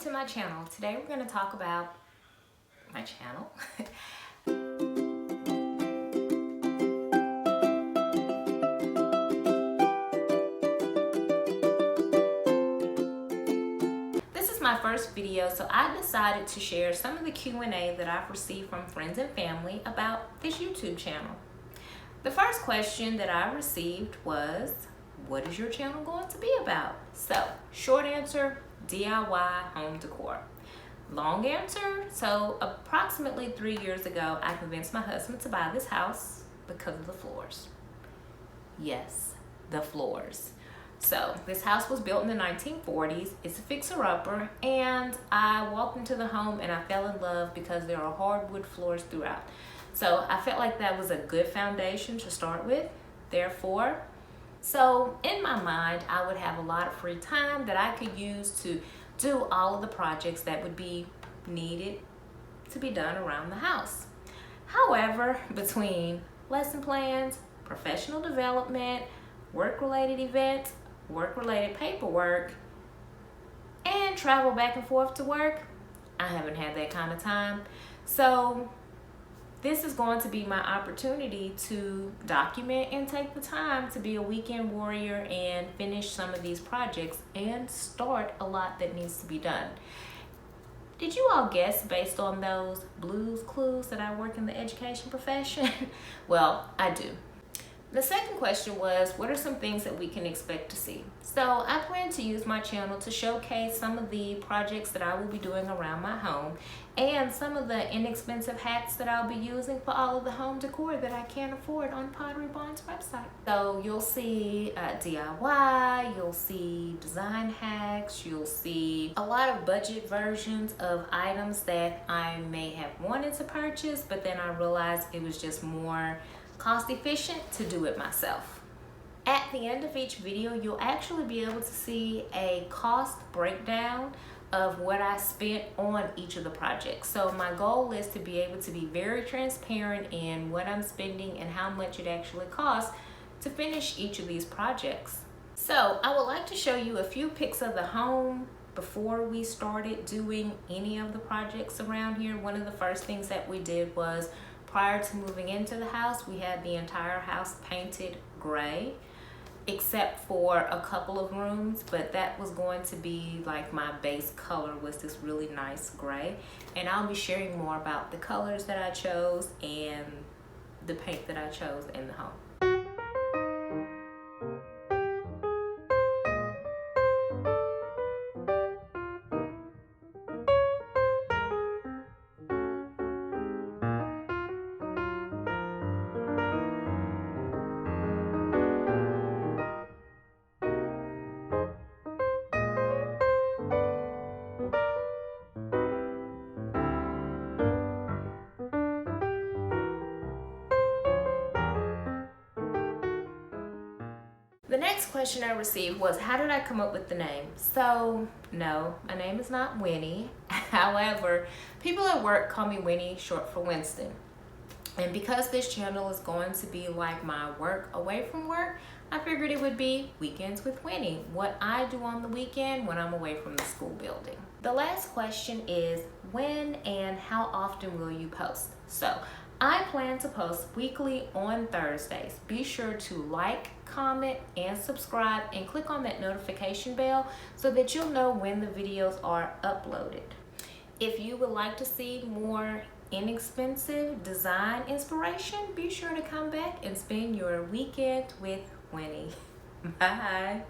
to my channel. Today we're going to talk about my channel. This is my first video, so I decided to share some of the Q&A that I've received from friends and family about this YouTube channel. The first question that I received was, what is your channel going to be about? So, short answer, DIY home decor. Long answer, so approximately 3 years ago, I convinced my husband to buy this house because of the floors. Yes, the floors. So this house was built in the 1940s. It's a fixer-upper, and I walked into the home and I fell in love because there are hardwood floors throughout. So I felt like that was a good foundation to start with. Therefore, so in my mind, I would have a lot of free time that I could use to do all of the projects that would be needed to be done around the house. However, between lesson plans, professional development, work-related events, work-related paperwork, and travel back and forth to work, I haven't had that kind of time. So this is going to be my opportunity to document and take the time to be a weekend warrior and finish some of these projects and start a lot that needs to be done. Did you all guess based on those Blues Clues that I work in the education profession? Well, I do. The second question was, what are some things that we can expect to see? So I plan to use my channel to showcase some of the projects that I will be doing around my home and some of the inexpensive hacks that I'll be using for all of the home decor that I can't afford on Pottery Barn's website. So you'll see DIY, you'll see design hacks, you'll see a lot of budget versions of items that I may have wanted to purchase, but then I realized it was just more cost efficient to do it myself. At the end of each video, you'll actually be able to see a cost breakdown of what I spent on each of the projects. So my goal is to be able to be very transparent in what I'm spending and how much it actually costs to finish each of these projects. So I would like to show you a few pics of the home before we started doing any of the projects around here. One of the first things that we did was, prior to moving into the house, we had the entire house painted gray, except for a couple of rooms, but that was going to be like my base color, was this really nice gray. And I'll be sharing more about the colors that I chose and the paint that I chose in the home. The next question I received was, how did I come up with the name? So, no, my name is not Winnie. However, people at work call me Winnie, short for Winston. And because this channel is going to be like my work away from work, I figured it would be Weekends with Winnie, what I do on the weekend when I'm away from the school building. The last question is, when and how often will you post? So, I plan to post weekly on Thursdays. Be sure to like, comment, and subscribe, and click on that notification bell so that you'll know when the videos are uploaded. If you would like to see more inexpensive design inspiration, be sure to come back and spend your weekend with Winnie. Bye.